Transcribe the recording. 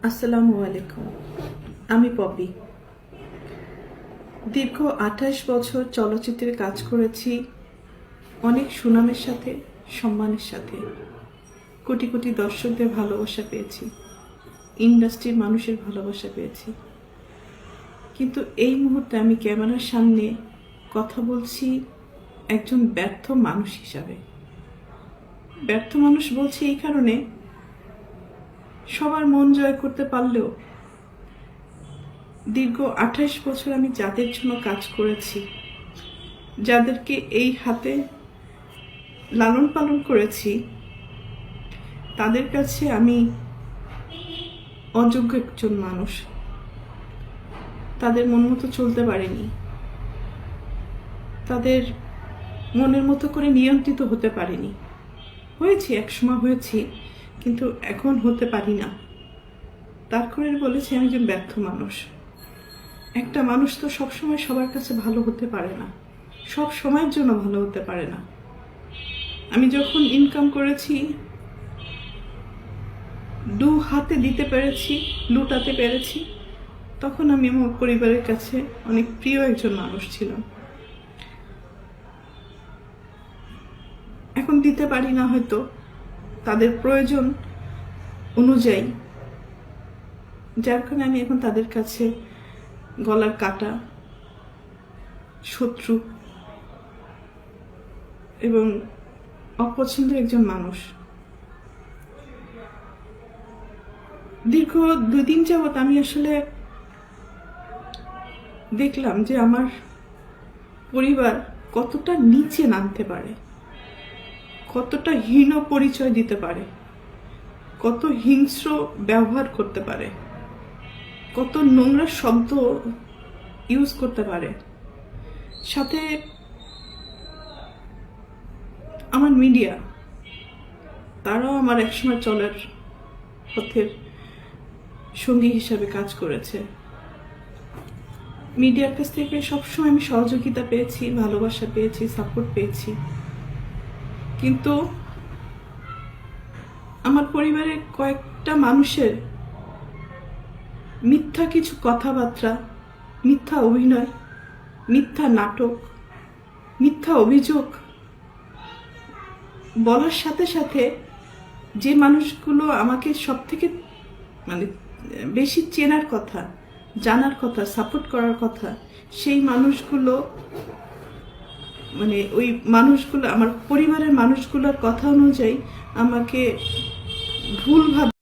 আসসালামু আলাইকুম। আমি পপি। দীর্ঘ 28 বছর চলচ্চিত্রে কাজ করেছি, অনেক সুনামের সাথে, সম্মানের সাথে। কোটি কোটি দর্শকদের ভালোবাসা পেয়েছি, ইন্ডাস্ট্রির মানুষের ভালোবাসা পেয়েছি। কিন্তু এই মুহূর্তে আমি ক্যামেরার সামনে কথা বলছি একজন ব্যর্থ মানুষ হিসাবে। ব্যর্থ মানুষ বলছি এই কারণে, সবার মন জয় করতে পারলেও দীর্ঘ 28 বছর আমি যাদের জন্য কাজ করেছি, যাদেরকে এই হাতে লালন পালন করেছি, তাদের কাছে আমি অযোগ্য একজন মানুষ। তাদের মন মতো চলতে পারিনি, তাদের মনের মতো করে নিয়ন্ত্রিত হতে পারিনি। হয়েছি, একসময় হয়েছি, কিন্তু এখন হতে পারি না। তার করে বলেছি আমি একজন ব্যর্থ মানুষ। একটা মানুষ তো সবসময় সবার কাছে ভালো হতে পারে না, সব সময়ের জন্য ভালো হতে পারে না। আমি যখন ইনকাম করেছি, দু হাতে দিতে পেরেছি, লুটাতে পেরেছি, তখন আমি আমার পরিবারের কাছে অনেক প্রিয় একজন মানুষ ছিলাম। এখন দিতে পারি না, হয়তো তাদের প্রয়োজন অনুযায়ী, যার কারণে আমি এখন তাদের কাছে গলার কাটা, শত্রু এবং অপছন্দের একজন মানুষ। দীর্ঘ 2 দিন যাবৎ আমি আসলে দেখলাম যে আমার পরিবার কতটা নিচে নামতে পারে, কতটা হীন পরিচয় দিতে পারে, কত হিংস্র ব্যবহার করতে পারে, কত নোংরা শব্দ ইউজ করতে পারে। সাথে আমার মিডিয়া, তারাও আমার একসময় চলার পথের সঙ্গী হিসাবে কাজ করেছে। মিডিয়ার কাছ থেকে সবসময় আমি সহযোগিতা পেয়েছি, ভালোবাসা পেয়েছি, সাপোর্ট পেয়েছি। কিন্তু আমার পরিবারের কয়েকটা মানুষের মিথ্যা কিছু কথাবার্তা, মিথ্যা অভিনয়, মিথ্যা নাটক, মিথ্যা অভিযোগ বলার সাথে সাথে যে মানুষগুলো আমাকে সব থেকে বেশি চেনার কথা, জানার কথা, সাপোর্ট করার কথা, সেই মানুষগুলো ওই মানুষগুলো আমার পরিবারের মানুষগুলোর কথা অনুযায়ী আমাকে ভুলভাবে